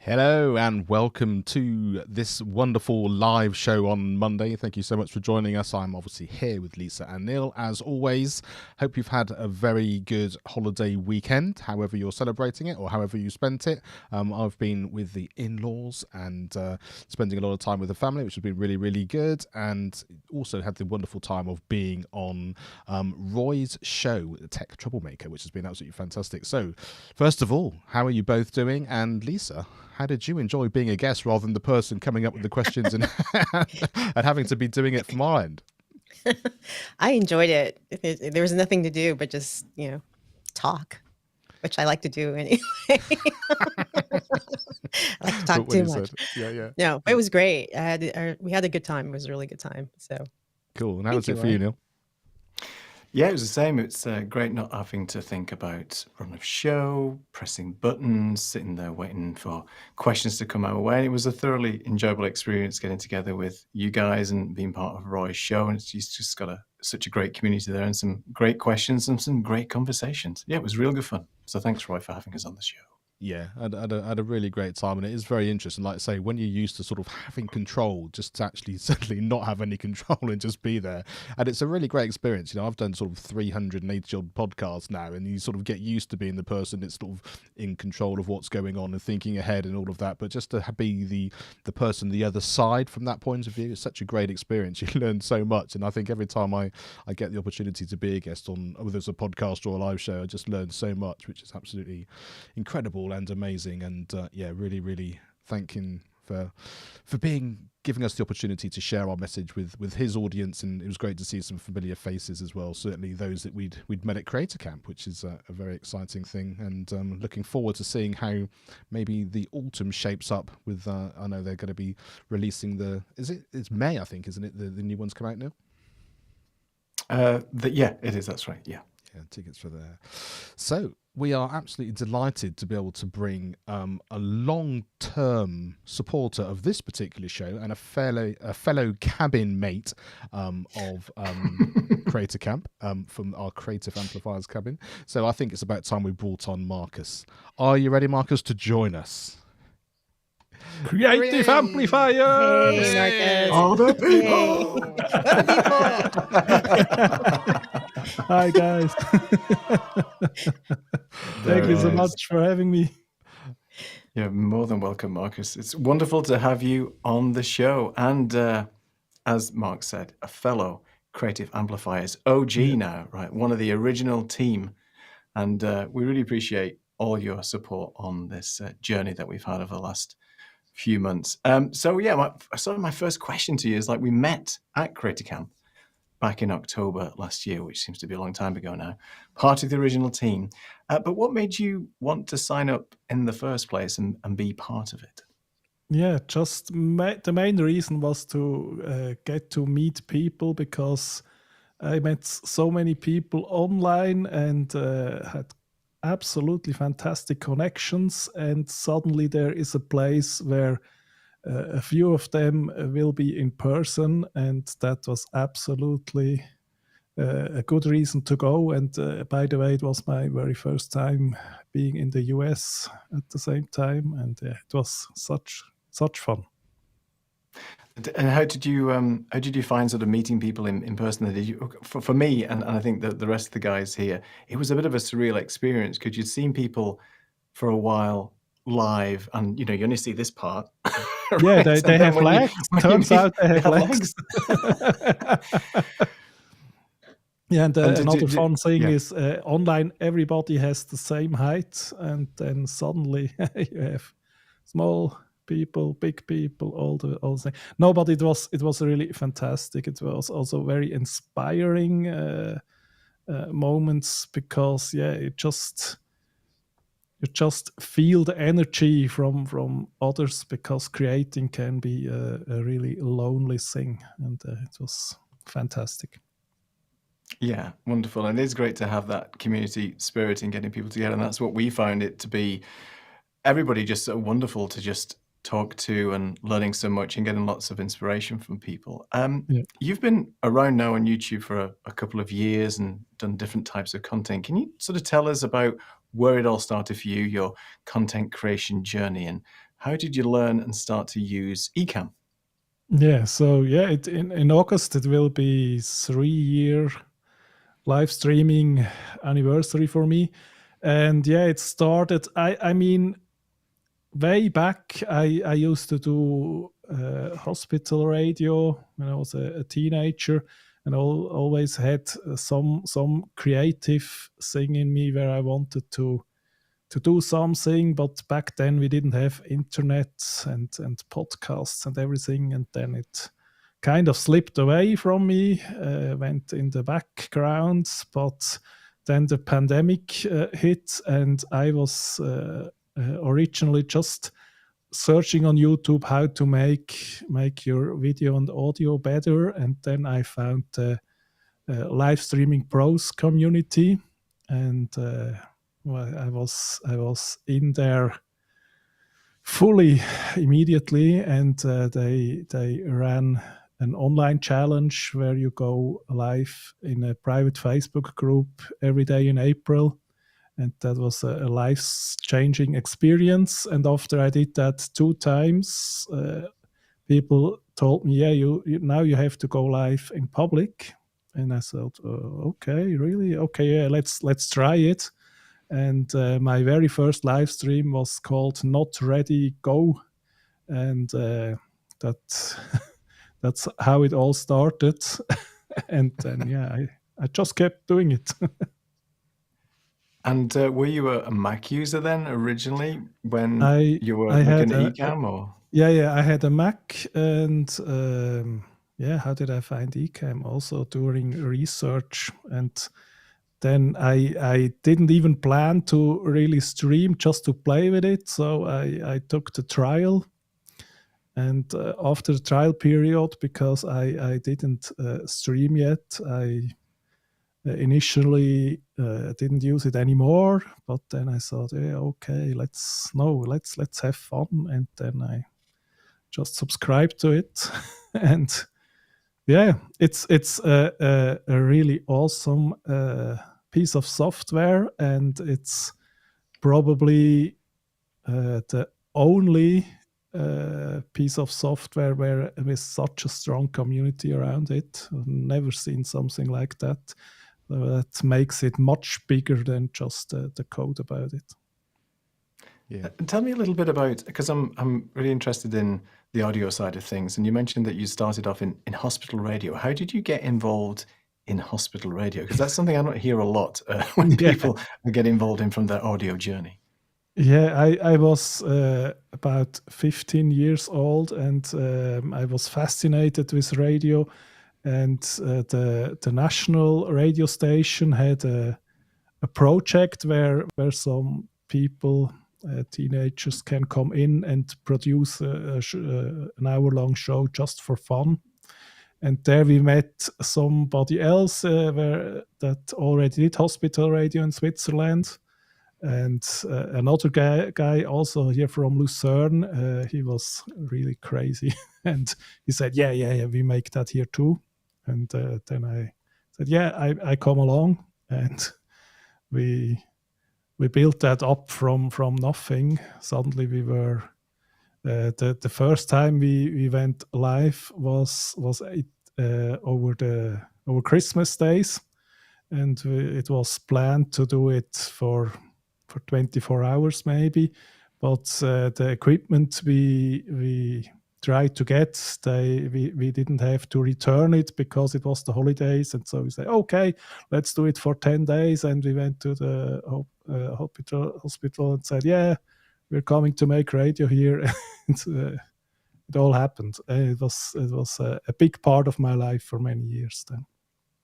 Hello and welcome to this wonderful live show on Monday. Thank you so much for joining us. I'm obviously here with Lisa and Neil as always. Hope you've had a very good holiday weekend, however you're celebrating it or however you spent it. I've been with the in-laws and spending a lot of time with the family, which has been really, really good, and also had the wonderful time of being on Roy's show, Tech Troublemaker, which has been absolutely fantastic. So first of all, how are you both doing? And Lisa, how did you enjoy being a guest rather than the person coming up with the questions and, and having to be doing it from our end? I enjoyed it. There was nothing to do but just, talk, which I like to do anyway. I like to talk too much. Yeah. No, it was great. We had a good time. It was a really good time. So cool. And how was it for you, Neil? Yeah, it was the same. It's great not having to think about run of show, pressing buttons, sitting there waiting for questions to come our way. It was a thoroughly enjoyable experience getting together with you guys and being part of Roy's show. And it's just got such a great community there and some great questions and some great conversations. Yeah, it was real good fun. So thanks, Roy, for having us on the show. Yeah, I had a really great time, and it is very interesting. Like I say, when you're used to sort of having control, just to actually suddenly not have any control and just be there, and it's a really great experience. I've done sort of 380 odd podcasts now, and you sort of get used to being the person that's sort of in control of what's going on and thinking ahead and all of that. But just to be the person the other side from that point of view, it's such a great experience. You learn so much, and I think every time I get the opportunity to be a guest on, whether it's a podcast or a live show, I just learn so much, which is absolutely incredible and amazing. And really thanking for giving us the opportunity to share our message with his audience, and it was great to see some familiar faces as well, certainly those that we'd met at Creator Camp, which is a very exciting thing, and looking forward to seeing how maybe the autumn shapes up with I know they're going to be releasing it's May, I think, isn't it, the new ones come out now? Yeah, it is, that's right. Yeah, tickets for there. So we are absolutely delighted to be able to bring a long-term supporter of this particular show and a fellow cabin mate of Creator Camp from our Creative Amplifiers cabin. So I think it's about time we brought on Markus. Are you ready, Markus, to join us? Creative Amplifiers! Hey, Markus. all the people! Hi, guys. Thank you so much for having me. You're more than welcome, Markus. It's wonderful to have you on the show. And as Mark said, a fellow Creative Amplifiers OG now, right? One of the original team. And we really appreciate all your support on this journey that we've had over the last few months. My first question to you is, we met at Creator Camp back in October last year, which seems to be a long time ago now, part of the original team. But what made you want to sign up in the first place and be part of it? Yeah, just the main reason was to get to meet people, because I met so many people online and had absolutely fantastic connections, and suddenly there is a place where a few of them will be in person, and that was absolutely a good reason to go. And by the way, it was my very first time being in the US at the same time, and it was such fun. And how did you find sort of meeting people in person? Did you, for me, and I think that the rest of the guys here, it was a bit of a surreal experience, because you'd seen people for a while live, and you only see this part. Right? Yeah, they have legs. Turns out they have legs. Yeah, and another fun thing is online everybody has the same height, and then suddenly you have small people, big people, all the things. No, but it was really fantastic. It was also very inspiring moments, because you just feel the energy from others, because creating can be a really lonely thing, and it was fantastic. Yeah, wonderful. And it is great to have that community spirit and getting people together. And that's what we found it to be. Everybody just so wonderful to just talk to, and learning so much and getting lots of inspiration from people. You've been around now on YouTube for a couple of years and done different types of content. Can you sort of tell us about where it all started for you, your content creation journey, and how did you learn and start to use Ecamm? Yeah, so yeah, in August it will be 3-year live streaming anniversary for me. And yeah, it started, I mean, way back, I used to do hospital radio when I was a teenager, and always had some creative thing in me where I wanted to do something. But back then we didn't have internet and podcasts and everything, and then it kind of slipped away from me, went in the background. But then the pandemic hit, and I was originally just searching on YouTube how to make your video and audio better, and then I found the live streaming pros community, and well, I was in there fully immediately, and they ran an online challenge where you go live in a private Facebook group every day in April. And that was a life-changing experience. And after I did that 2 times, people told me, "Yeah, you now you have to go live in public." And I thought, "Okay, really? Okay, yeah, let's try it." And my very first live stream was called "Not Ready, Go," and that that's how it all started. And then yeah, I just kept doing it. And were you a Mac user then originally when I you were I looking had at Ecamm, or? yeah, I had a Mac, and yeah, how did I find Ecamm? Also during research, and then I didn't even plan to really stream, just to play with it. So I took the trial, and after the trial period, because I didn't stream yet, I initially didn't use it anymore. But then I thought, yeah, okay, let's have fun, and then I just subscribe to it. And yeah, it's a really awesome piece of software, and it's probably the only piece of software where with such a strong community around it. I've never seen something like that. That makes it much bigger than just the code about it. Yeah. Tell me a little bit about, because I'm really interested in the audio side of things, and you mentioned that you started off in hospital radio. How did you get involved in hospital radio? Because that's something I don't hear a lot when people get involved in from their audio journey. Yeah, I was about 15 years old, and I was fascinated with radio. And the national radio station had a project where some people, teenagers, can come in and produce an hour-long show just for fun. And there we met somebody else that already did hospital radio in Switzerland. And another guy also here from Lucerne, he was really crazy. And he said, yeah, we make that here too. And then I said, yeah, I come along. And we built that up from nothing. Suddenly we were, the first time we went live was over Christmas days. And it was planned to do it for 24 hours maybe, but the equipment we tried to get, we didn't have to return it because it was the holidays. And so we said, okay, let's do it for 10 days. And we went to the hospital and said, yeah, we're coming to make radio here. And it all happened. It was a big part of my life for many years then.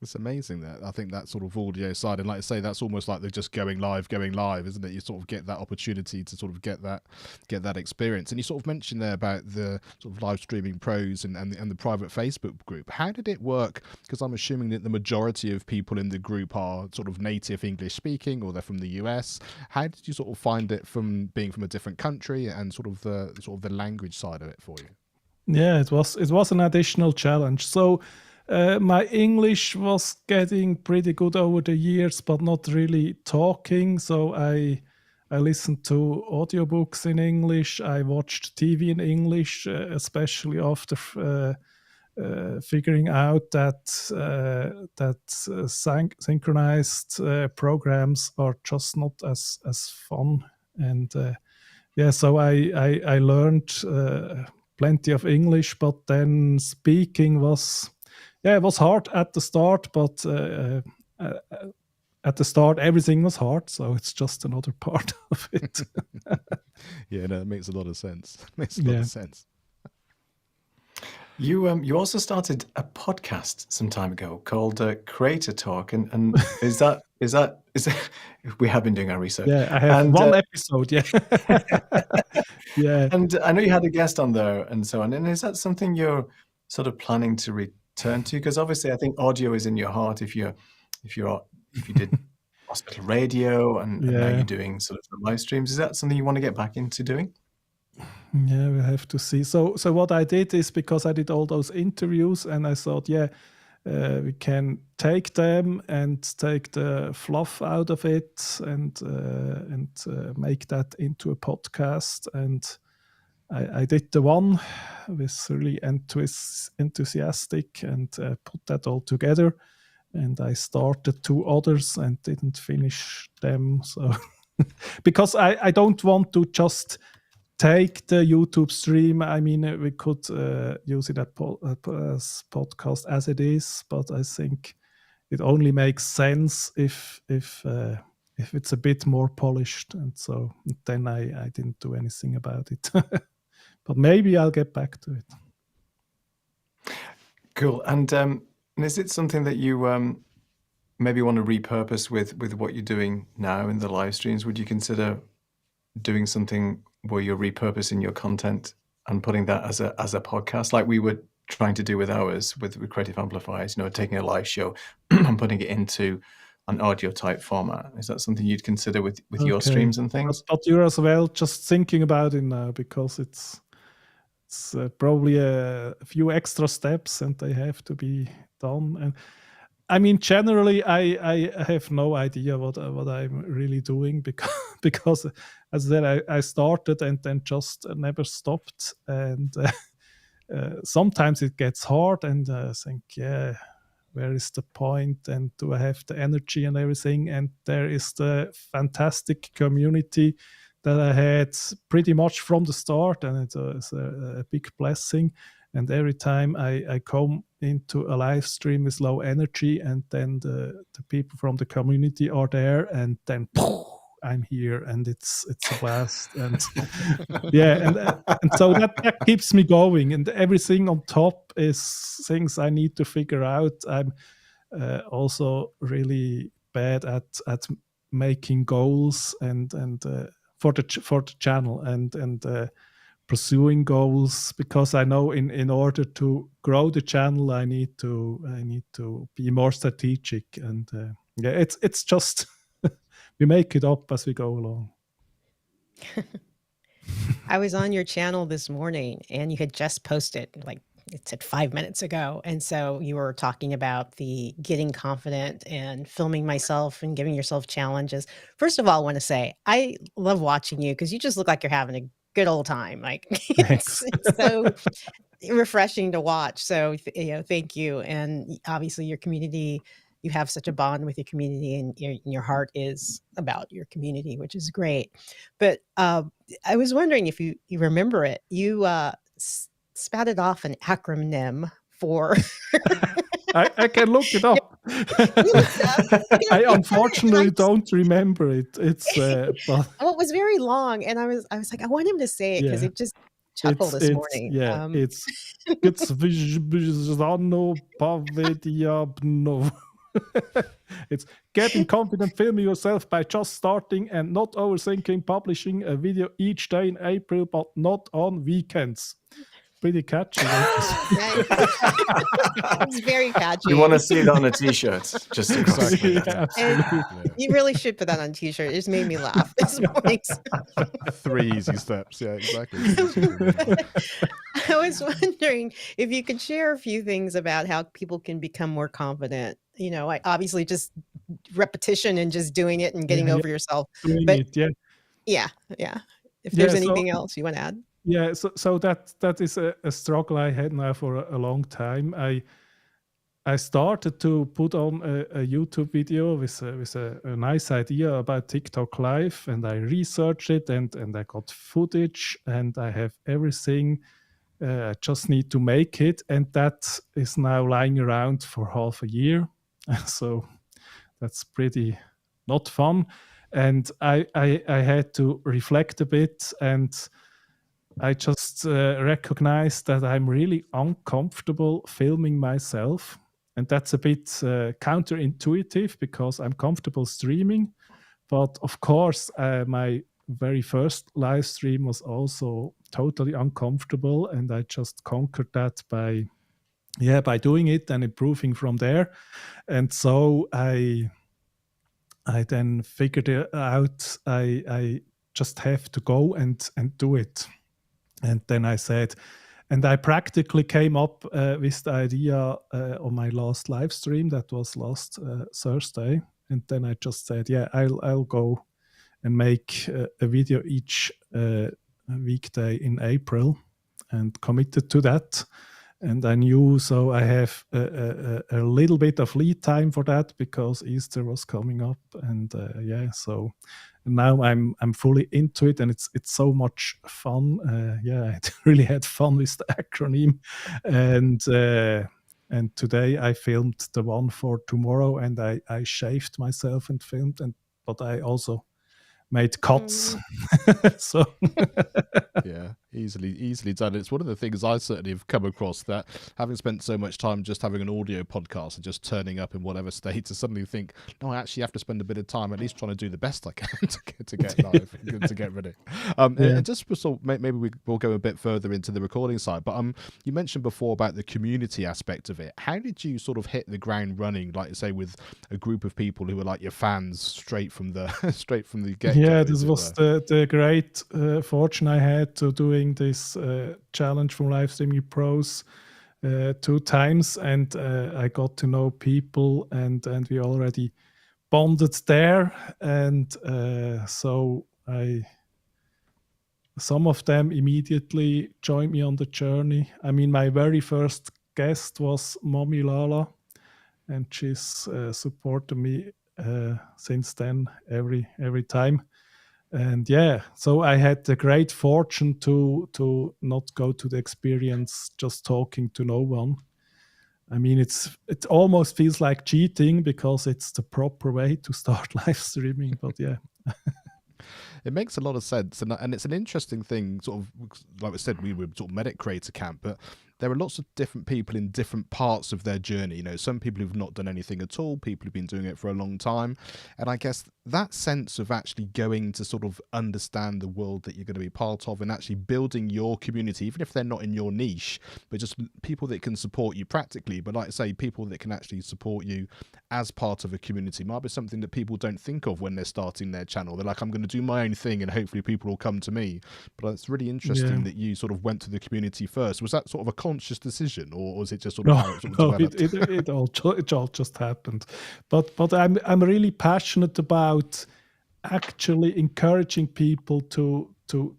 It's amazing that I think that sort of audio side, and like I say, that's almost like they're just going live, isn't it? You sort of get that opportunity to sort of get that experience. And you sort of mentioned there about the sort of live streaming pros and the private Facebook group. How did it work? Because I'm assuming that the majority of people in the group are sort of native English speaking, or they're from the US. How did you sort of find it from being from a different country and sort of the language side of it for you? Yeah, it was an additional challenge. So My English was getting pretty good over the years, but not really talking. So I listened to audiobooks in English. I watched TV in English, especially after figuring out that synchronized programs are just not as fun. And so I learned plenty of English, but then speaking was it was hard at the start, but at the start everything was hard, so it's just another part of it. Yeah, no, it makes a lot of sense. Makes a lot of sense. You also started a podcast some time ago called Creator Talk, and is that we have been doing our research. Yeah, I have one episode. Yeah, yeah. And I know you had a guest on there and so on. And is that something you're sort of planning to return to? Because obviously, I think audio is in your heart. If you did hospital radio and now you're doing sort of the live streams, is that something you want to get back into doing? Yeah, we have to see. So what I did is, because I did all those interviews and I thought, we can take them and take the fluff out of it and make that into a podcast. And I did the one with really enthusiastic and put that all together. And I started 2 others and didn't finish them. So because I don't want to just take the YouTube stream. I mean, we could use it as podcast as it is, but I think it only makes sense if it's a bit more polished. And so then I didn't do anything about it. But maybe I'll get back to it. Cool. And is it something that you maybe want to repurpose with what you're doing now in the live streams? Would you consider doing something where you're repurposing your content and putting that as a podcast, like we were trying to do with ours with Creative Amplifiers, taking a live show and putting it into an audio type format? Is that something you'd consider with your streams and things? But you're as well just thinking about it now, because it's probably a few extra steps and they have to be done. And I mean, generally, I have no idea what I'm really doing, because as I said, I started and then just never stopped. And sometimes it gets hard, and I think, where is the point? And do I have the energy and everything? And there is the fantastic community that I had pretty much from the start, and it's a big blessing. And every time I come into a live stream with low energy, and then the people from the community are there, and then I'm here, and it's a blast. And and so that keeps me going. And everything on top is things I need to figure out. I'm also really bad at making goals and for the channel and pursuing goals, because I know in order to grow the channel, I need to be more strategic. And it's just we make it up as we go along. I was on your channel this morning and you had just posted, like it said 5 minutes ago. And so you were talking about the getting confident and filming myself and giving yourself challenges. First of all, I want to say, I love watching you because you just look like you're having a good old time. Like it's so refreshing to watch. So, thank you. And obviously your community, you have such a bond with your community, and your heart is about your community, which is great. But I was wondering if you remember it. You spouted off an acronym for. I can look it up. I unfortunately don't remember it. It's but well, it was very long, and I was like, I want him to say it because it just chuckled this morning. It's Vizano Pavediabno. It's getting confident filming yourself by just starting and not overthinking publishing a video each day in April, but not on weekends. pretty catchy. Yeah, it's very catchy. You want to see that on a T-shirt, just across Exactly. Yeah, the absolutely. Yeah. You really should put that on a T-shirt. It just made me laugh this morning. 3 easy steps. Yeah, exactly. It's super amazing. I was wondering if you could share a few things about how people can become more confident. You know, like obviously just repetition and just doing it and getting Yeah, over yourself. doing But it, yeah. yeah. If Yeah, there's so anything else you want to add. yeah, so that is a struggle I had now for a long time. I started to put on a YouTube video with a nice idea about TikTok Live, and I researched it, and I got footage, and I have everything. I just need to make it, and that is now lying around for half a year. So that's pretty not fun. And I had to reflect a bit, and I just recognized that I'm really uncomfortable filming myself. And that's a bit counterintuitive because I'm comfortable streaming. But of course, my very first live stream was also totally uncomfortable. And I just conquered that by doing it and improving from there. And so I then figured it out. I just have to go and do it. And then I said, and I practically came up with the idea on my last live stream. That was last Thursday. And then I just said, yeah, I'll go and make a video each weekday in April, and committed to that. And I knew, so I have a little bit of lead time for that because Easter was coming up, and so now I'm fully into it, and it's so much fun. I really had fun with the acronym, and today I filmed the one for tomorrow, and I shaved myself and filmed, but I also made cuts. So Yeah, easily done. It's one of the things I certainly have come across, that having spent so much time just having an audio podcast and just turning up in whatever state, to suddenly think, no, I actually have to spend a bit of time at least trying to do the best I can to get live, to get ready. And just so maybe we'll go a bit further into the recording side, but you mentioned before about the community aspect of it. How did you sort of hit the ground running, like you say, with a group of people who were like your fans straight from the get-go? Yeah, this was the great fortune I had to doing this challenge from Live Streaming Pros 2 times, and I got to know people, and we already bonded there, and so some of them immediately joined me on the journey. I mean, my very first guest was Mommy Lala, and she's supported me since then every time. And so I had the great fortune to not go to the experience just talking to no one. I mean, it almost feels like cheating because it's the proper way to start live streaming, but yeah. It makes a lot of sense, and it's an interesting thing, sort of like we said, we were sort of Medic Creator Camp, but there are lots of different people in different parts of their journey. You know, some people who've not done anything at all, people who've been doing it for a long time, and I guess that sense of actually going to sort of understand the world that you're going to be part of, and actually building your community, even if they're not in your niche, but just people that can support you practically, but like I say, people that can actually support you as part of a community, might be something that people don't think of when they're starting their channel. They're like, I'm going to do my own thing and hopefully people will come to me. But it's really interesting that you sort of went to the community first. Was that sort of a conscious decision, or was it just sort of how it sort of developed? It all just happened. But I'm really passionate about actually encouraging people to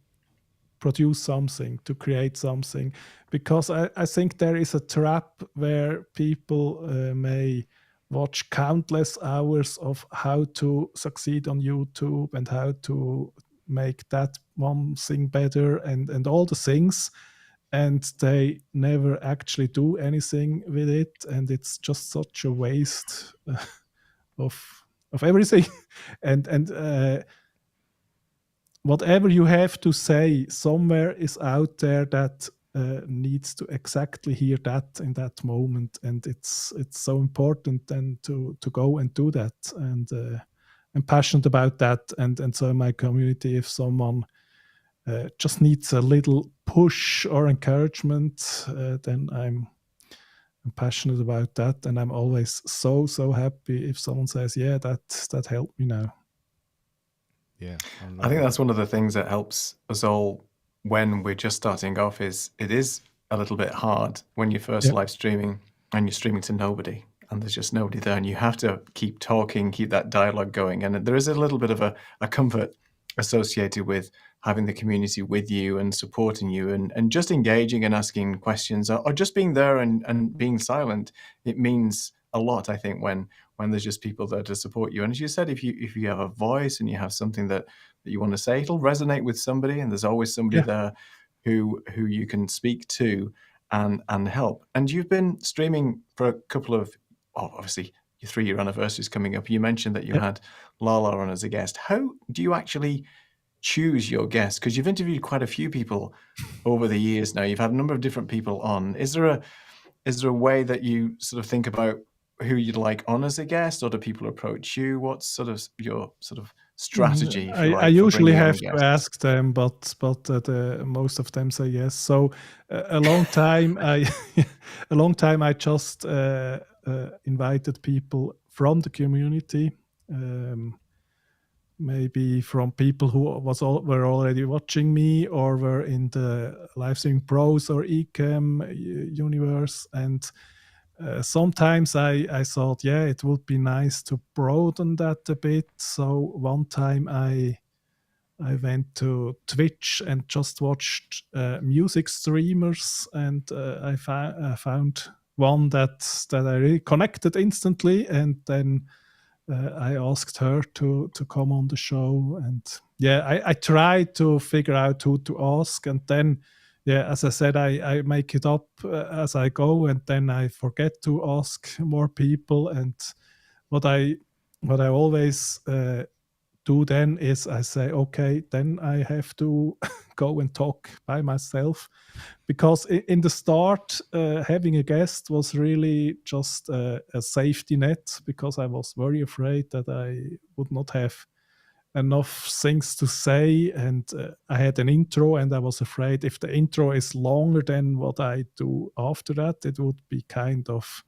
produce something, to create something, because I think there is a trap where people may watch countless hours of how to succeed on YouTube and how to make that one thing better and all the things, and they never actually do anything with it, and it's just such a waste of everything. and whatever you have to say, somewhere is out there that needs to exactly hear that in that moment, and it's so important then to go and do that, and I'm passionate about that, and so in my community, if someone just needs a little push or encouragement, then I'm passionate about that, and I'm always so happy if someone says, "Yeah, that helped me now." Yeah, I think that's one of the things that helps us all when we're just starting off. Is it is a little bit hard when you're first live streaming and you're streaming to nobody, and there's just nobody there, and you have to keep talking, keep that dialogue going, and there is a little bit of a comfort associated with having the community with you and supporting you and just engaging and asking questions, or just being there and being silent. It means a lot, I think, when there's just people there to support you. And as you said, if you have a voice and you have something that you want to say, it'll resonate with somebody, and there's always somebody there who you can speak to and help. And you've been streaming for a couple of, obviously, your 3-year anniversary is coming up. You mentioned that you had Lala on as a guest. How do you actually choose your guests? Because you've interviewed quite a few people over the years now. You've had a number of different people on. Is there a way that you sort of think about who you'd like on as a guest, or do people approach you? What's sort of your sort of strategy, if you like, I usually for have bringing on to guests? ask them, but most of them say yes. So a long time I just invited people from the community, maybe from people who were already watching me or were in the Livestream Pros or Ecamm universe. And sometimes I thought, it would be nice to broaden that a bit. So one time I went to Twitch and just watched music streamers, and I found one that I really connected instantly, and then I asked her to come on the show. And I tried to figure out who to ask, and then as I said, I make it up as I go, and then I forget to ask more people. And what I always do then is I say, okay, then I have to go and talk by myself, because in the start, having a guest was really just a safety net, because I was very afraid that I would not have enough things to say. And I had an intro, and I was afraid if the intro is longer than what I do after that, it would be kind of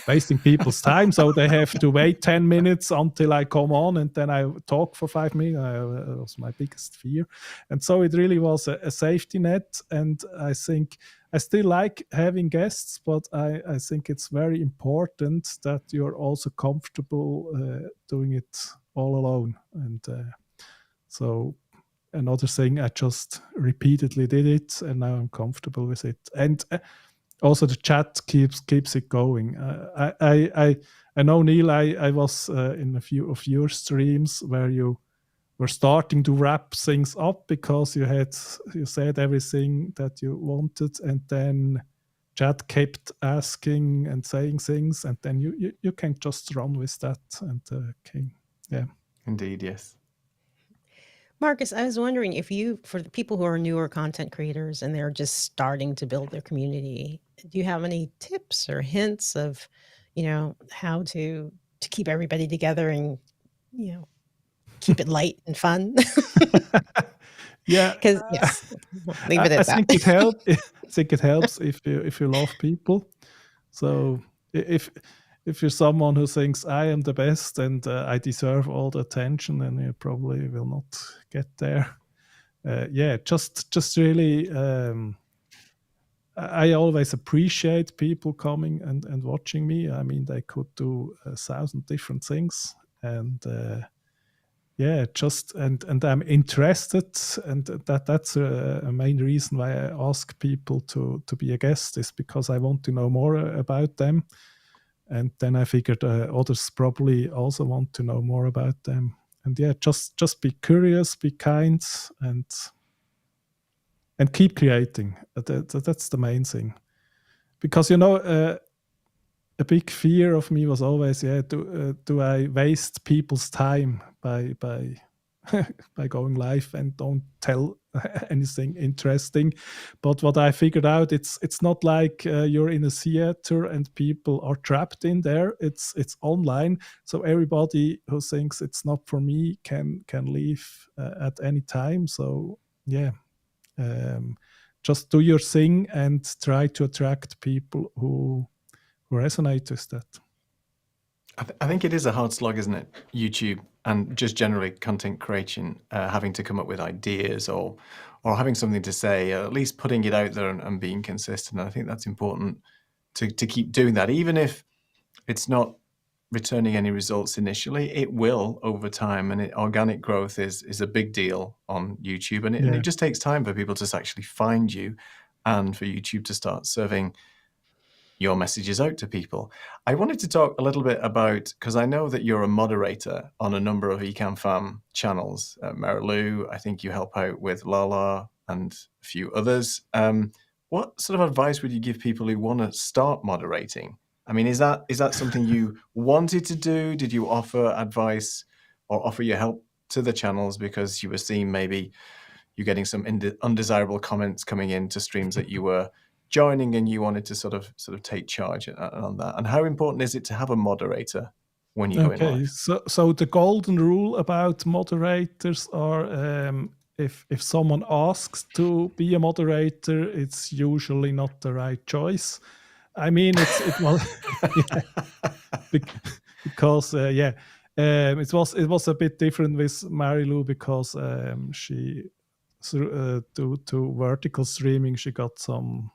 wasting people's time. So they have to wait 10 minutes until I come on, and then I talk for 5 minutes. That was my biggest fear. And so it really was a safety net. And I think I still like having guests, but I think it's very important that you're also comfortable doing it all alone. And so another thing, I just repeatedly did it, and now I'm comfortable with it. And also the chat keeps it going. I know, Neil, I was in a few of your streams where you were starting to wrap things up because you said everything that you wanted, and then chat kept asking and saying things, and then you can just run with that. And Indeed, yes. Markus, I was wondering if for the people who are newer content creators and they're just starting to build their community, do you have any tips or hints of, how to keep everybody together and, keep it light and fun? Because leave it I at that. think it helps. I think it helps if you love people. So if you're someone who thinks I am the best and I deserve all the attention, then you probably will not get there. Just really, I always appreciate people coming and watching me. I mean, they could do 1,000 different things, and and I'm interested, and that's a main reason why I ask people to be a guest, is because I want to know more about them. And then I figured others probably also want to know more about them. And just be curious, be kind, and keep creating. That's the main thing. Because, a big fear of me was always, do I waste people's time by by going live and don't tell anything interesting? But what I figured out, it's not like you're in a theater and people are trapped in there. It's online, so everybody who thinks it's not for me can leave at any time. So Just do your thing and try to attract people who resonate with that. I think it is a hard slog, isn't it? YouTube and just generally content creation, having to come up with ideas or having something to say, at least putting it out there and being consistent. I think that's important to keep doing that, even if it's not returning any results initially. It will over time, and organic growth is a big deal on YouTube, and it just takes time for people to actually find you and for YouTube to start serving your messages out to people. I wanted to talk a little bit about, because I know that you're a moderator on a number of Ecamm Fam channels. Marilu, I think you help out with Lala and a few others. What sort of advice would you give people who want to start moderating? I mean, is that something you wanted to do? Did you offer advice or offer your help to the channels because you were seeing maybe you're getting some undesirable comments coming into streams that you were joining and you wanted to sort of take charge on that? And how important is it to have a moderator when you go in live? So the golden rule about moderators are if someone asks to be a moderator, it's usually not the right choice. I mean, it was because it was a bit different with Marilu because she due to vertical streaming she got some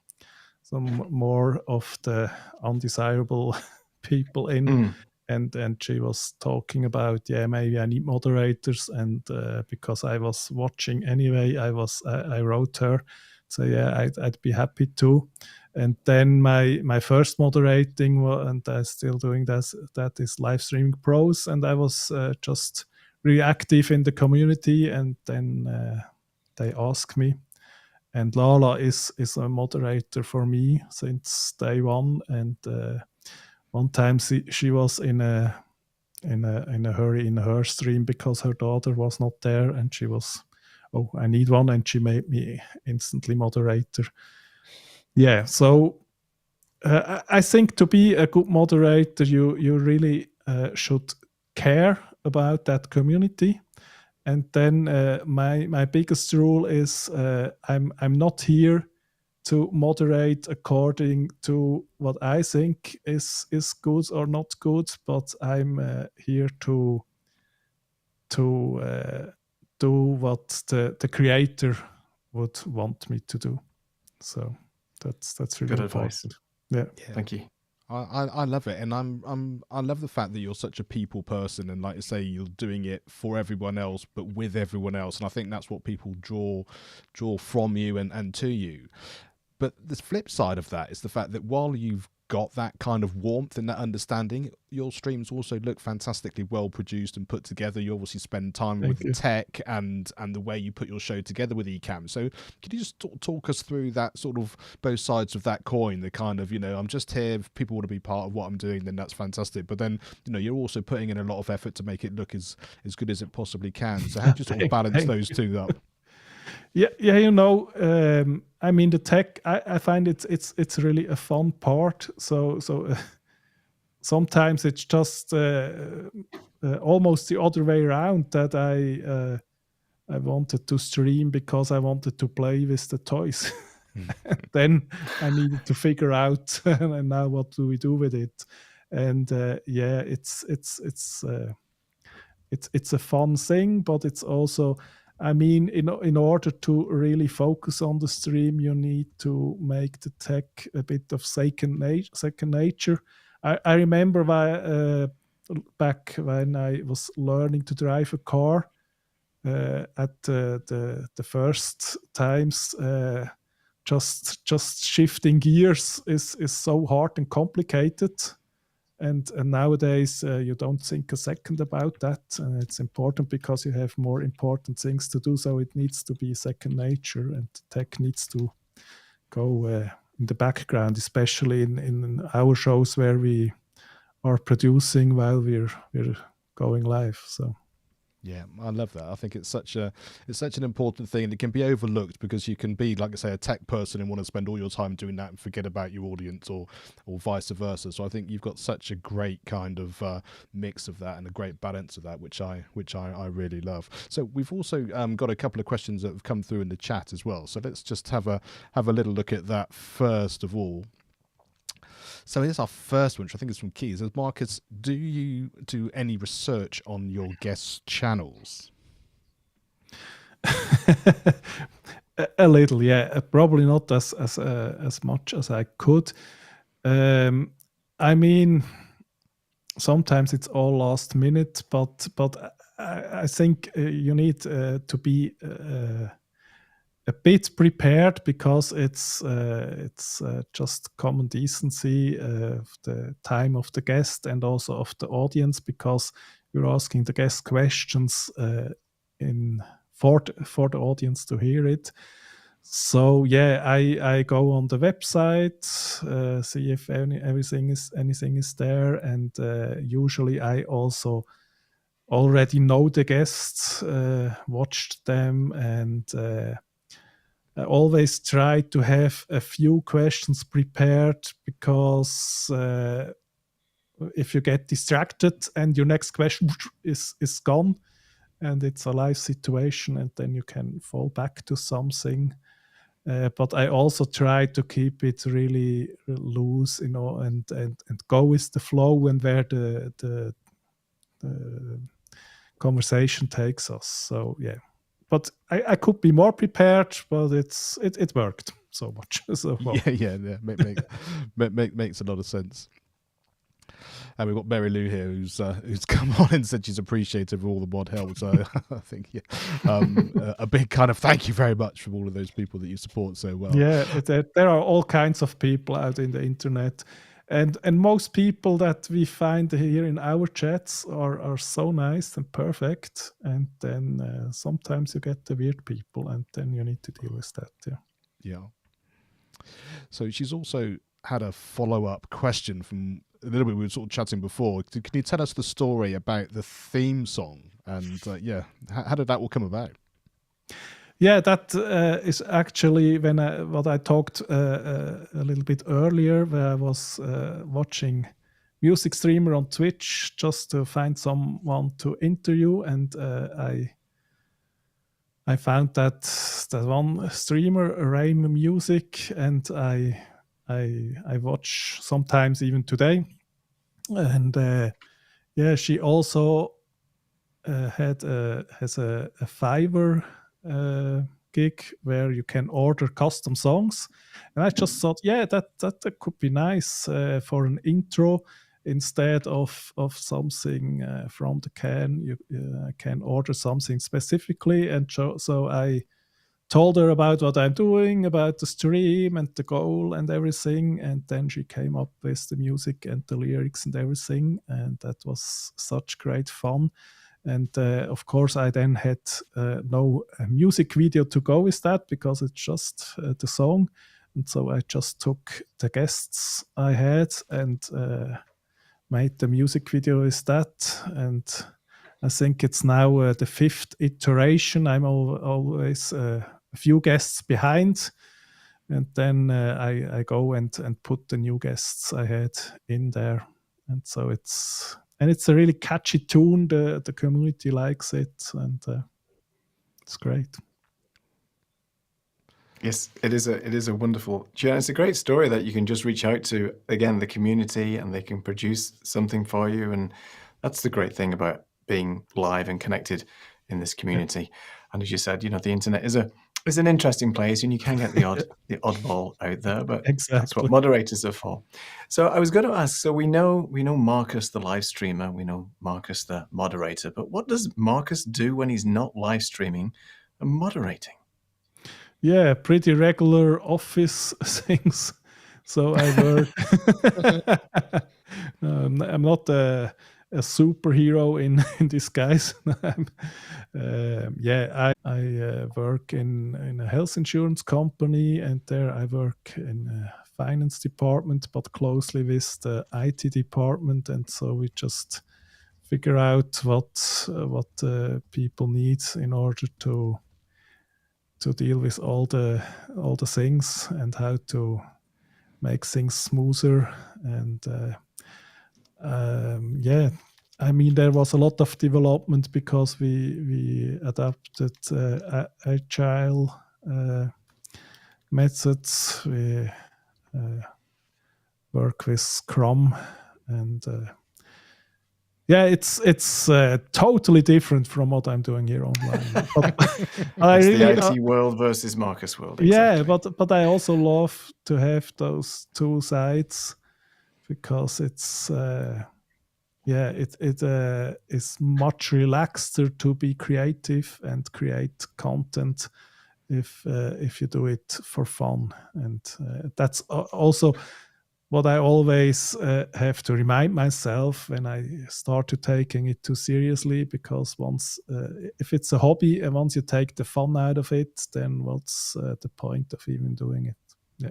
more of the undesirable people in, and she was talking about maybe I need moderators, and because I was watching anyway, I wrote her, so I'd be happy to. And then my first moderating, and I'm still doing that is live streaming pros, and I was just really active in the community, and then they asked me. And Lala is a moderator for me since day one. And one time she was in a hurry in her stream because her daughter was not there, and she was, I need one, and she made me instantly moderator. Yeah, so I think to be a good moderator, you really should care about that community. And then my biggest rule is I'm not here to moderate according to what I think is good or not good, but I'm here to do what the creator would want me to do. So that's really good important. Advice. Yeah, thank you. I love it, and I love the fact that you're such a people person, and like you say, you're doing it for everyone else, but with everyone else, and I think that's what people draw from you and to you. But the flip side of that is the fact that while you've got that kind of warmth and that understanding, your streams also look fantastically well produced and put together. You obviously spend time with the tech and the way you put your show together with Ecamm. So could you just talk us through that sort of both sides of that coin, the kind of, I'm just here, if people want to be part of what I'm doing, then that's fantastic. But then, you're also putting in a lot of effort to make it look as good as it possibly can. So how do you sort of balance those two up? Yeah. I mean, the tech, I find it's really a fun part. So sometimes it's just almost the other way around, that I wanted to stream because I wanted to play with the toys. Then I needed to figure out, and now what do we do with it? And it's a fun thing, but it's also, I mean, in order to really focus on the stream, you need to make the tech a bit of second nature. I remember back when I was learning to drive a car, at the first times, just shifting gears is so hard and complicated. And nowadays, you don't think a second about that. And it's important because you have more important things to do. So it needs to be second nature, and tech needs to go in the background, especially in our shows where we are producing while we're going live. So Yeah, I love that. I think it's such an important thing, and it can be overlooked because you can be, like I say, a tech person and want to spend all your time doing that and forget about your audience, or vice versa. So I think you've got such a great kind of mix of that and a great balance of that, which I really love. So we've also got a couple of questions that have come through in the chat as well. So let's just have a little look at that first of all. So here's our first one, which I think is from Keys. It says, Marcus, do you do any research on your guest channels? A little, yeah. Probably not as much as I could. I mean, sometimes it's all last minute, but I think you need to be a bit prepared, because it's just common decency of the time of the guest and also of the audience, because you're asking the guest questions for the audience to hear it. So yeah, I go on the website, see if anything is there, and usually I also already know the guests, watched them, and I always try to have a few questions prepared, because if you get distracted and your next question is gone, and it's a live situation, and then you can fall back to something. But I also try to keep it really loose, and go with the flow and where the conversation takes us. So yeah. But I could be more prepared, but it worked so much. So yeah. Makes a lot of sense. And we've got Mary Lou here, who's come on and said she's appreciative of all the mod help. So I think a big kind of thank you very much from all of those people that you support so well. Yeah, there are all kinds of people out in the internet. And most people that we find here in our chats are so nice and perfect. And then sometimes you get the weird people, and then you need to deal with that. Yeah. So she's also had a follow-up question from a little bit we were sort of chatting before. Can you tell us the story about the theme song? And how did that all come about? Yeah, that is actually what I talked a little bit earlier, where I was watching music streamer on Twitch just to find someone to interview, and I found that one streamer, Raim Music, and I watch sometimes even today, and she also has a Fiverr gig where you can order custom songs, and I just thought, that could be nice for an intro. Instead of something from the can, you can order something specifically, and so I told her about what I'm doing, about the stream and the goal and everything, and then she came up with the music and the lyrics and everything, and that was such great fun. And of course, I then had no music video to go with that, because it's just the song. And so I just took the guests I had and made the music video with that. And I think it's now the 5th iteration. I'm always a few guests behind. And then I go and put the new guests I had in there. And so it's a really catchy tune. The community likes it, and it's great. Yes, it is a wonderful. It's a great story that you can just reach out to, again, the community, and they can produce something for you. And that's the great thing about being live and connected in this community. Yeah. And as you said, the internet is an interesting place, and you can get the oddball out there, but exactly. That's what moderators are for. So I was going to ask, so we know Marcus the live streamer, we know Marcus the moderator, but what does Marcus do when he's not live streaming and moderating? Yeah, pretty regular office things. So I work. I'm not a superhero in disguise. I work in a health insurance company, and there I work in a finance department, but closely with the IT department. And so we just figure out what people need in order to deal with all the things, and how to make things smoother. And I mean, there was a lot of development because we adapted agile methods. We work with Scrum, and it's totally different from what I'm doing here online. But It's the IT world versus Markus world. Exactly. Yeah, but I also love to have those two sides, because it's it is much relaxeder to be creative and create content if you do it for fun. And that's also what I always have to remind myself when I started taking it too seriously, because once if it's a hobby and once you take the fun out of it, then what's the point of even doing it? Yeah,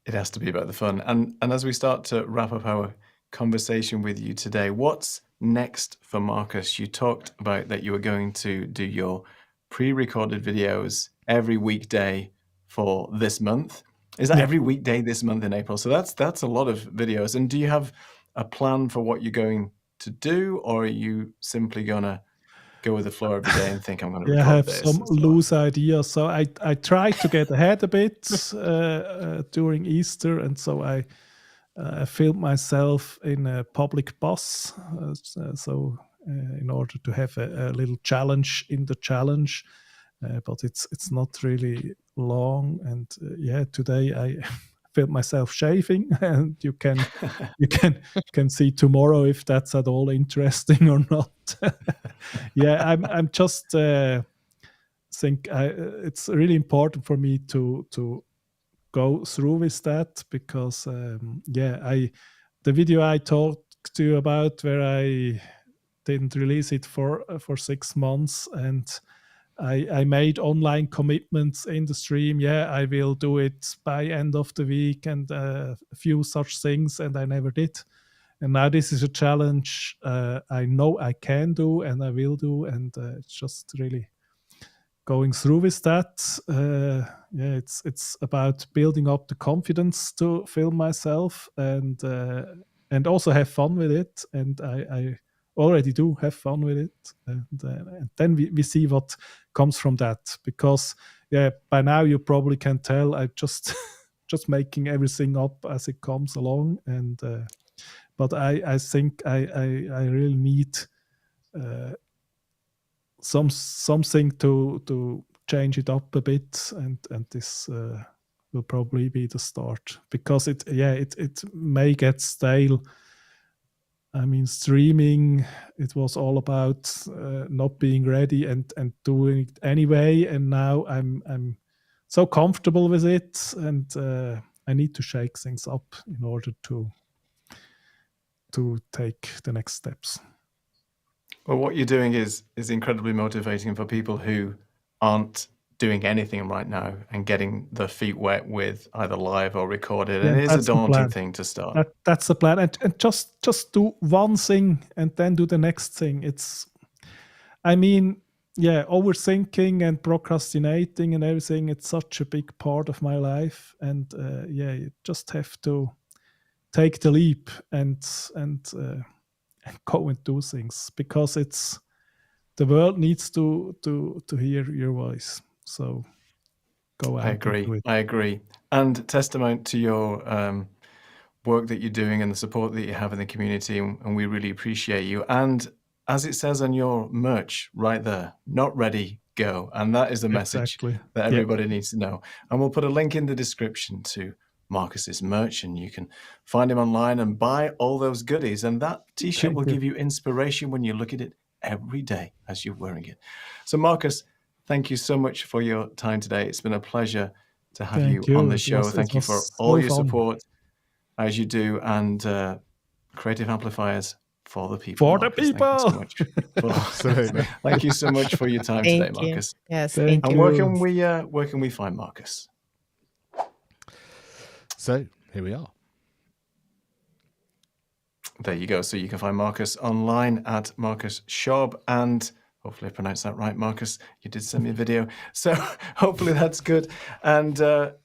it has to be about the fun. And as we start to wrap up our conversation with you today, what's next for Markus? You talked about that you were going to do your pre-recorded videos every weekday for this month. Is that every weekday this month in April? So that's a lot of videos. And do you have a plan for what you're going to do, or are you simply gonna go with the flow every day and think I'm going to record I have this? some loose ideas. So I try to get ahead a bit during Easter, and so I filmed myself in a public bus. In order to have a little challenge in the challenge. But it's not really long, and today I filmed myself shaving, and you can see tomorrow if that's at all interesting or not. I'm just think it's really important for me to go through with that, because the video I talked to you about, where I didn't release it for 6 months, and I made online commitments in the stream. I will do it by end of the week, and a few such things, and I never did. And now this is a challenge I know I can do and I will do, and it's just really going through with that. It's about building up the confidence to film myself, and also have fun with it. And I already do have fun with it, and then we see what comes from that, because by now you probably can tell I just making everything up as it comes along. And but I think I really need something to change it up a bit, and this will probably be the start, because it may get stale. I mean, streaming, it was all about not being ready and doing it anyway. And now I'm so comfortable with it, and I need to shake things up in order to take the next steps. Well, what you're doing is incredibly motivating for people who aren't doing anything right now and getting their feet wet with either live or recorded. And it is a daunting thing to start. That's the plan. And just do one thing and then do the next thing. Overthinking and procrastinating and everything, it's such a big part of my life. And you just have to take the leap and go and do things, because the world needs to hear your voice. So go out. I agree. And testament to your work that you're doing and the support that you have in the community, and we really appreciate you. And as it says on your merch right there, not ready, go. And that is the message that everybody needs to know. And we'll put a link in the description to Markus's merch, and you can find him online and buy all those goodies. And that t-shirt will give you inspiration when you look at it every day as you're wearing it. So Markus, thank you so much for your time today. It's been a pleasure to have you on the show. Thank you for all your support as you do, and Creative Amplifiers for the people. For the people. Thank you so much. Absolutely. Thank you so much for your time today, Markus. Yes, thank you. And where can we find Markus? So here we are. There you go. So you can find Markus online at Markus Schaub, and hopefully I pronounced that right, Markus. You did send me a video. So hopefully that's good. And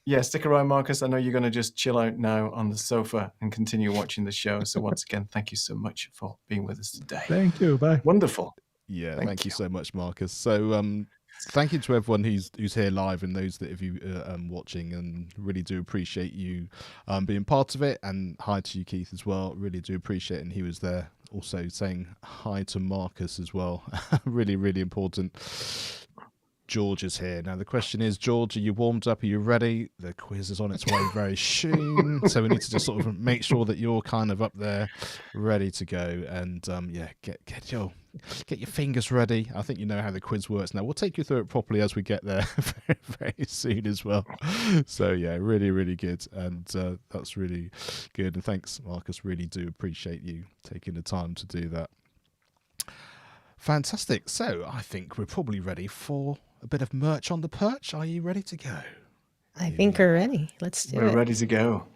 yeah, stick around, Markus. I know you're going to just chill out now on the sofa and continue watching the show. So once again, thank you so much for being with us today. Thank you. Bye. Wonderful. Yeah, thank you so much, Markus. So thank you to everyone who's here live and those that have you watching, and really do appreciate you being part of it. And hi to you, Keith, as well. Really do appreciate it. And he was there also saying hi to Markus as well. Really, really important. George is here. Now, the question is, George, are you warmed up? Are you ready? The quiz is on its way very soon. So we need to just sort of make sure that you're kind of up there, ready to go. And yeah, get your fingers ready. I think you know how the quiz works now. We'll take you through it properly as we get there very, very soon as well. So yeah, really, really good. And that's really good. And thanks, Markus. Really do appreciate you taking the time to do that. Fantastic. So I think we're probably ready for a bit of merch on the perch. Are you ready to go? I think we're ready. Let's do it. We're ready to go.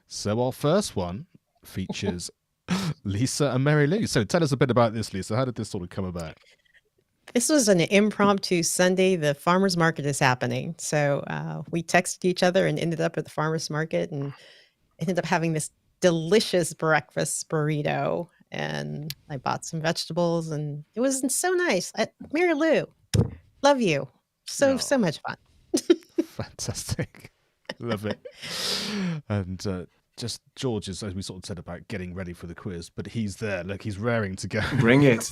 So our first one features Lisa and Mary Lou. So tell us a bit about this, Lisa. How did this sort of come about? This was an impromptu Sunday. The farmer's market is happening. So we texted each other and ended up at the farmer's market and ended up having this delicious breakfast burrito. And I bought some vegetables and it was so nice. Mary Lou, love you. So much fun. Fantastic. Love it. And just George is, as we sort of said, about getting ready for the quiz, but he's there. Look, he's raring to go. Bring it.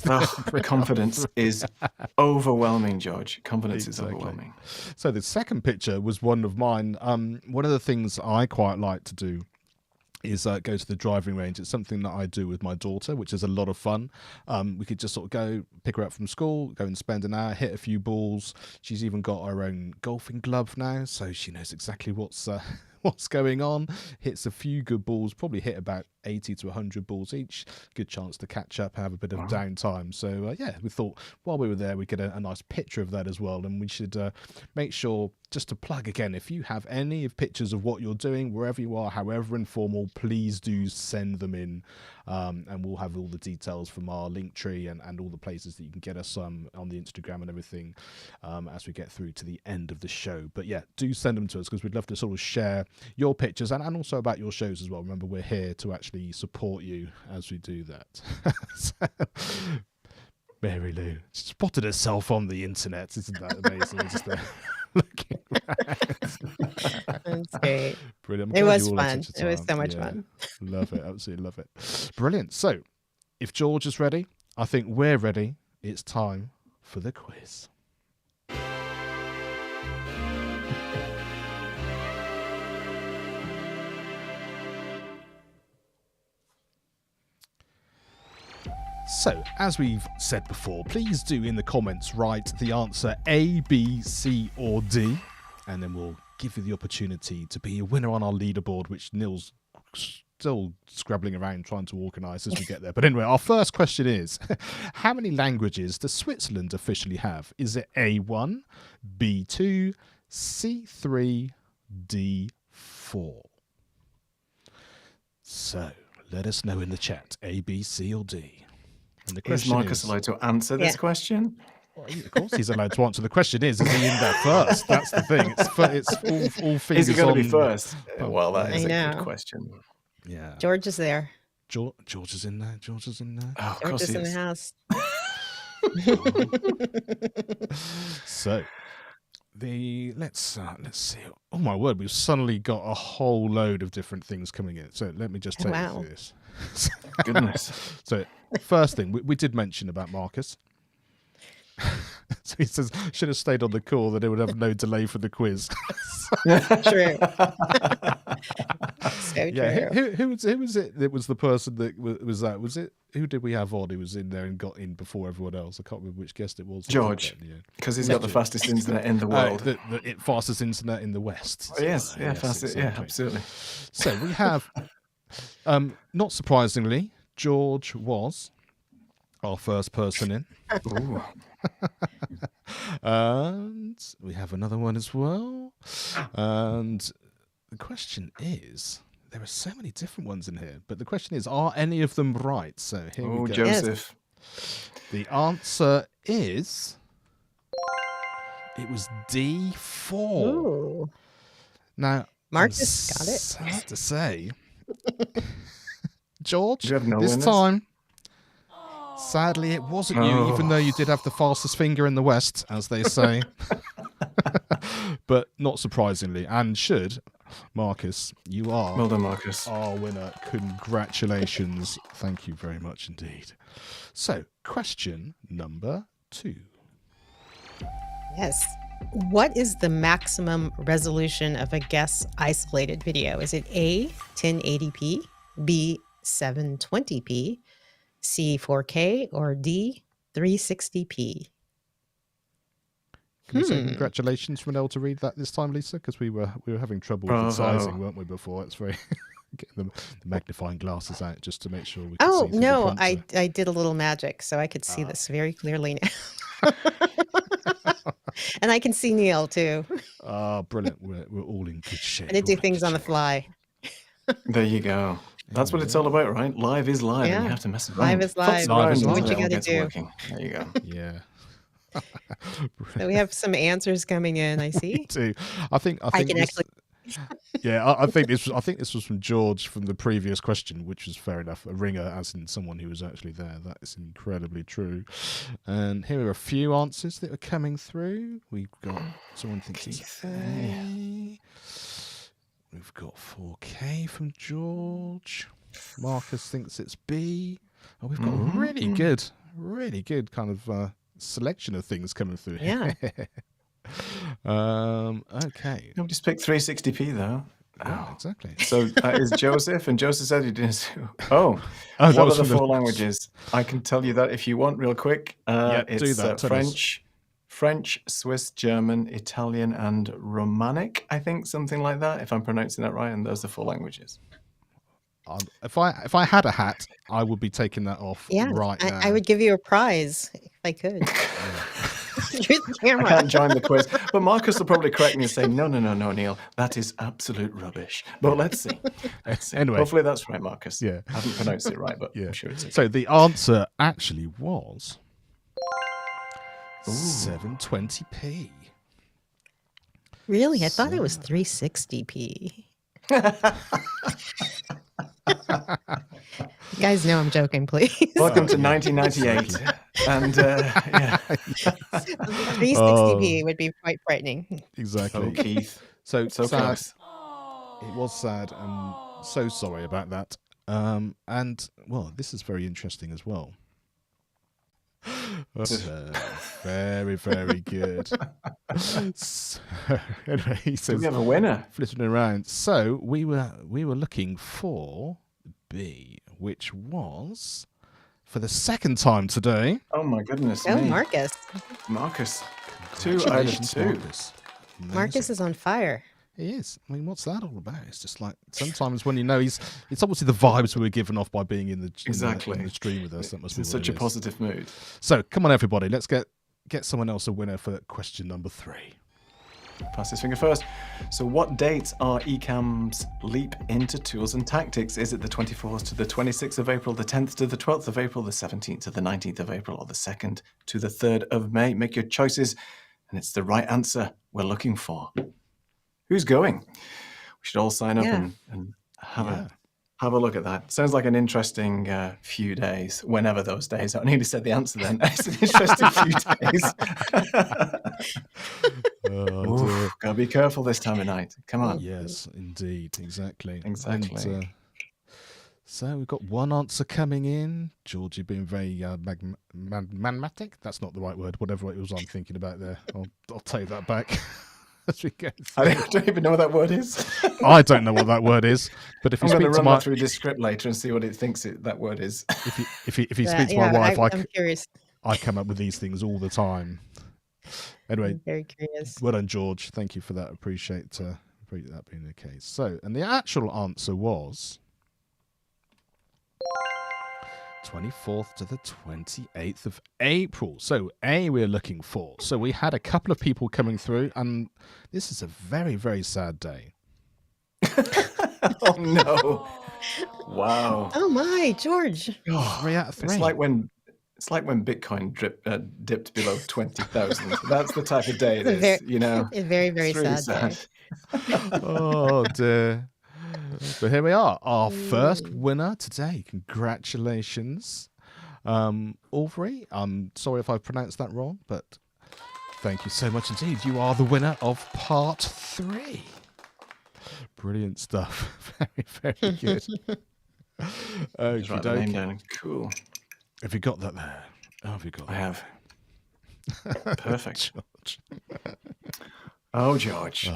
Confidence is overwhelming, George. Confidence is overwhelming. So the second picture was one of mine. One of the things I quite like to do is go to the driving range. It's something that I do with my daughter, which is a lot of fun. We could just sort of go pick her up from school, go and spend an hour, hit a few balls. She's even got her own golfing glove now, so she knows exactly what's going on. Hits a few good balls, probably hit about 80 to 100 balls each. Good chance to catch up, have a bit of downtime. So yeah, we thought while we were there, we'd get a nice picture of that as well. And we should make sure, just to plug again, if you have any of pictures of what you're doing, wherever you are, however informal, please do send them in. And we'll have all the details from our link tree and all the places that you can get us on the Instagram and everything as we get through to the end of the show. But yeah, do send them to us because we'd love to sort of share your pictures and also about your shows as well. Remember, we're here to actually support you as we do that. So, Mary Lou spotted herself on the internet. Isn't that amazing? Just there looking around. That's great. Brilliant. It was fun. It was so much fun. Love it. Absolutely love it. Brilliant. So if George is ready, I think we're ready. It's time for the quiz. So, as we've said before, please do in the comments write the answer A, B, C, or D, and then we'll give you the opportunity to be a winner on our leaderboard, which Neil's still scrabbling around trying to organise as we get there. But anyway, our first question is, how many languages does Switzerland officially have? Is it A1, B2, C3, D4? So, let us know in the chat, A, B, C, or D. And the question is Markus allowed to answer this question? Well, of course he's allowed to answer. The question is he in there first? That's the thing. It's all fingers on. Is he going to be first? Well, that is a know. Good question. Yeah. George is there. George is in there. George is in there. Oh, of George course is he in the is. house. So let's see. Oh my word, we've suddenly got a whole load of different things coming in. So let me just take you through this. Goodness. So first thing we did mention about Markus. So he says should have stayed on the call, that it would have no delay for the quiz. True. So Yeah, true. who was it? It was the person that was it? Who did we have on? Who was in there and got in before everyone else? I can't remember which guest it was. George, because he's got the fastest internet in the world. The fastest internet in the West. Oh, yes, fastest. Exactly. Yeah, absolutely. So we have, not surprisingly, George was our first person in. Ooh. And And we have another one as well. And the question is, there are so many different ones in here, but the question is, are any of them right? So here we go. Joseph. The answer is, it was D4. Ooh. Now, Marcus got it. Sad to say, George, You have no this winners? time, sadly, it wasn't you, even though you did have the fastest finger in the West, as they say. But not surprisingly, and should, Marcus, you are Well done, Marcus. our winner. Congratulations. Thank you very much indeed. So, question number 2. Yes. What is the maximum resolution of a guest isolated video? Is it A, 1080p, B, 720p, C, 4K, or D, 360p? Can we say congratulations from able to read that this time, Lisa? Because we were having trouble with the sizing, weren't we, before? It's very getting the magnifying glasses out just to make sure we can see through the No, prompter. I did a little magic, so I could see this very clearly now. And I can see Neil too. Brilliant. We're all in good shape. I did do all in things good on the shape. fly. There you go. That's what it's all about, right? Live is live, and Yeah. you have to mess around. Live is live. Live is around live. until What it you all gotta gets do. working. There you go. Yeah. So we have some answers coming in, I Me see. too. I think can this, actually- Yeah, I think this was from George from the previous question, which was fair enough. A ringer, as in someone who was actually there. That is incredibly true. And here are a few answers that are coming through. We've got someone thinks it's A. We've got 4K from George. Marcus thinks it's B. Oh, we've got a really good kind of selection of things coming through. Yeah. Okay. Nobody's picked 360p though. Yeah, exactly. So that is Joseph, and Joseph said he didn't. Oh, that what are was the from the- 4 languages? I can tell you that if you want, real quick. Yeah, do It's that, tell us. French, Swiss, German, Italian, and Romanic. I think something like that, if I'm pronouncing that right. And those are 4 languages. If I had a hat, I would be taking that off Yeah, right now. I would give you a prize if I could. Use the I camera. can't join the quiz, but Marcus will probably correct me and say, "No, Neil, that is absolute rubbish." But let's see. Anyway. Hopefully that's right, Marcus. Yeah. I haven't pronounced it right, but Yeah. I'm sure it's. So the answer actually was 720p. Really? I thought it was 360p. You guys know I'm joking, please. Welcome to 1998, and yeah. 360p would be quite frightening. Exactly. Oh, Keith, So so sad. close. It was sad. I'm so sorry about that. And well, this is very interesting as well. Very, very good. So, anyway, he Do says, we have a winner? flipping around. So we were looking for B, which was for the second time today. Oh my goodness Oh, me, Marcus. Marcus. 2 out of Congratulations, 2. Marcus. Marcus Amazing. is on fire. He is. I mean, what's that all about? It's just like sometimes when you know it's obviously the vibes we were given off by being in the Exactly. in the stream with us. That must be In what such it a is. positive mood. So come on, everybody, let's get someone else a winner for question number 3. Pass his finger first. So what dates are Ecamm's leap into tools and tactics? Is it the 24th to the 26th of April, the 10th to the 12th of April, the 17th to the 19th of April, or the 2nd to the 3rd of May? Make your choices, and it's the right answer we're looking for. Who's going? We should all sign up Yeah. and have a look at that. Sounds like an interesting few days, whenever those days are. I nearly said the answer then. It's an interesting few days. Oh, dear. Oof, gotta be careful this time of night. Come on. Yes, indeed, exactly. Exactly. And, so we've got one answer coming in. Georgie being very magmatic. That's not the right word. Whatever it was I'm thinking about there. I'll take that back as we go. I don't even know what that word is. I don't know what that word is, but if you I'm going to speak to run my that through this script later and see what it thinks that word is. if you speak to my wife, I'm curious. I come up with these things all the time. Anyway, I'm very curious. well done, George. Thank you for that. Appreciate that being the case. So, and the actual answer was 24th to the 28th of April. So we're looking for. So we had a couple of people coming through, and this is a very, very sad day. Oh no! Wow. Oh my, George. 3 out of 3. It's like when Bitcoin dipped below 20,000. That's the type of day it is. You know, A very, very it's really sad day. Oh dear. But here we are, our first winner today. Congratulations, Aubrey. I'm sorry if I pronounced that wrong, but thank you so much indeed. You are the winner of part 3. Brilliant stuff. Very, very good. Just write the name down. Cool. Have you got that there? Oh, have you got that? I have. Perfect. George. Oh, George.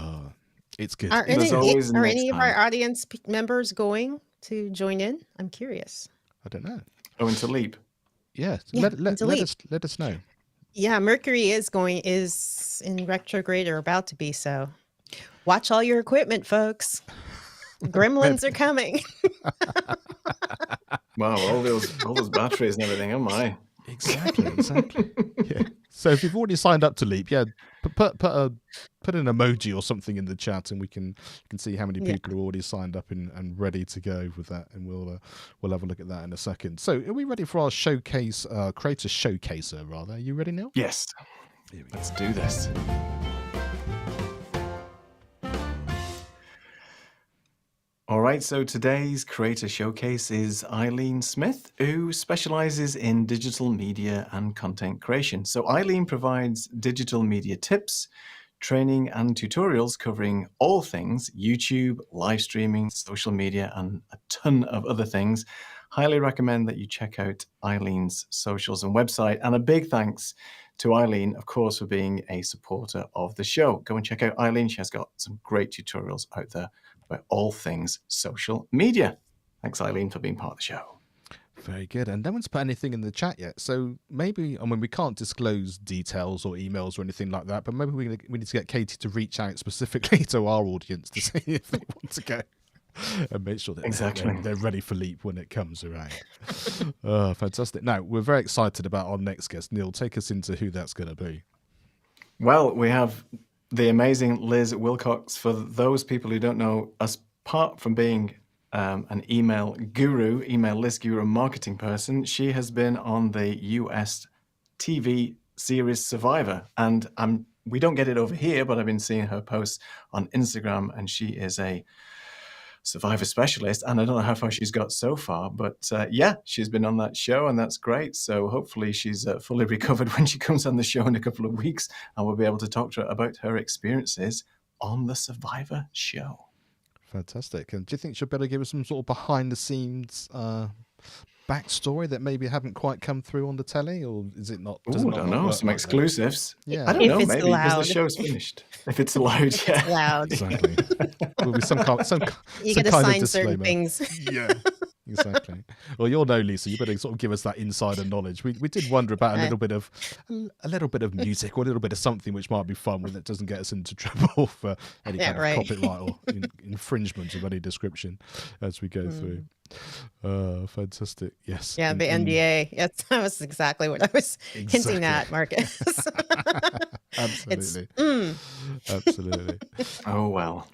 It's good. Are There's always any next of our time. audience members going to join in? I'm curious. I don't know. Oh, into Leap. Yeah, Yeah, let us know. Yeah, Mercury is in retrograde or about to be, so watch all your equipment, folks. Gremlins are coming. Wow, all those batteries and everything. Oh my. Exactly. Yeah. So if you've already signed up to Leap, yeah, put an emoji or something in the chat, and we can see how many people are already signed up and ready to go with that, and we'll have a look at that in a second. So are we ready for our showcase, creator showcaser rather? Are you ready, Neil? Yes. Let's do this. All right, so today's creator showcase is Eileen Smith, who specializes in digital media and content creation. So Eileen provides digital media tips, training, and tutorials covering all things YouTube, live streaming, social media, and a ton of other things. Highly recommend that you check out Eileen's socials and website. And a big thanks to Eileen, of course, for being a supporter of the show. Go and check out Eileen. She has got some great tutorials out there about all things social media. Thanks, Eileen, for being part of the show. Very good. And no one's put anything in the chat yet. So maybe, I mean, we can't disclose details or emails or anything like that, but maybe we need to get Katie to reach out specifically to our audience to see if they want to go and make sure that they're ready for Leap when it comes around. Oh, fantastic. Now, we're very excited about our next guest. Neil, take us into who that's going to be. Well, we have the amazing Liz Wilcox. For those people who don't know, apart from being an email list guru, marketing person, she has been on the US TV series Survivor. And we don't get it over here, but I've been seeing her posts on Instagram, and she is a Survivor specialist. And I don't know how far she's got so far, but yeah, she's been on that show, and that's great. So hopefully she's fully recovered when she comes on the show in a couple of weeks, and we'll be able to talk to her about her experiences on the Survivor show. Fantastic. And do you think she'll better give us some sort of behind the scenes backstory that maybe haven't quite come through on the telly, or is it not? I don't know. Some exclusives. Yeah. I don't know. Maybe because the show's finished. If it's allowed, If it's allowed. Exactly. There'll be some You kind got to of sign certain disclaimer. things. Yeah. Exactly. Well, you'll know, Lisa. You better sort of give us that insider knowledge. We did wonder about a little bit of music or a little bit of something which might be fun when it doesn't get us into trouble for any kind of copyright or infringement of any description as we go through. Fantastic. Yes. Yeah, the NDA. Yes, that was exactly what I was hinting at, Marcus. Absolutely. Absolutely. Oh, well.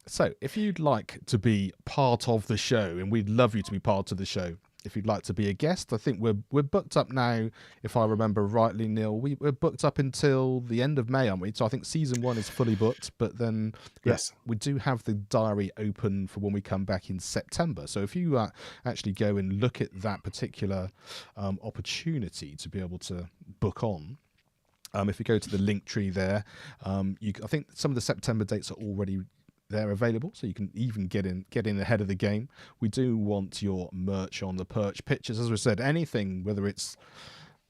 So if you'd like to be part of the show, and we'd love you to be part of the show, if you'd like to be a guest, I think we're booked up now, if I remember rightly, Neil. We're booked up until the end of May, aren't we? So I think season 1 is fully booked, but then yes, we do have the diary open for when we come back in September. So if you actually go and look at that particular opportunity to be able to book on, if you go to the link tree there, I think some of the September dates are already they're available, so you can even get in ahead of the game. We do want your merch on the perch, pictures, as we said, anything, whether it's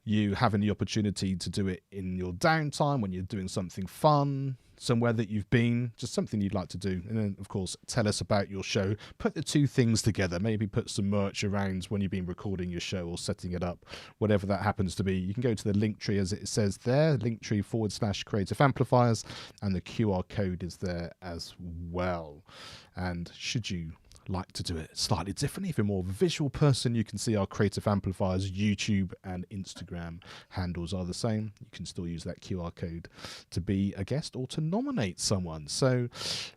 you having the opportunity to do it in your downtime when you're doing something fun, somewhere that you've been, just something you'd like to do. And then, of course, tell us about your show. Put the two things together. Maybe put some merch around when you've been recording your show or setting it up, whatever that happens to be. You can go to the link tree as it says there, linktree/creative amplifiers, and the QR code is there as well. And should you like to do it slightly differently, if you're more of a visual person, you can see our Creative Amplifiers YouTube and Instagram handles are the same. You can still use that QR code to be a guest or to nominate someone. So,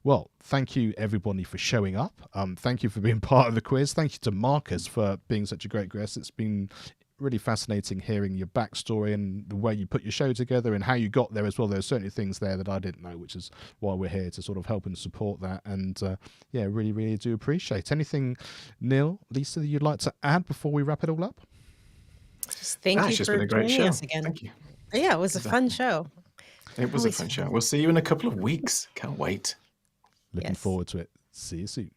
well, thank you everybody for showing up. Thank you for being part of the quiz. Thank you to Markus for being such a great guest. It's been really fascinating hearing your backstory and the way you put your show together and how you got there as well. There's certainly things there that I didn't know, which is why we're here to sort of help and support that. And yeah, really do appreciate. Anything, Neil, Lisa, that you'd like to add before we wrap it all up? Just thank you It's just for been a great joining show. us again. Thank you. Yeah, it was a fun show. It was a Always fun show. fun. We'll see you in a couple of weeks. Can't wait. Looking Yes. forward to it. See you soon.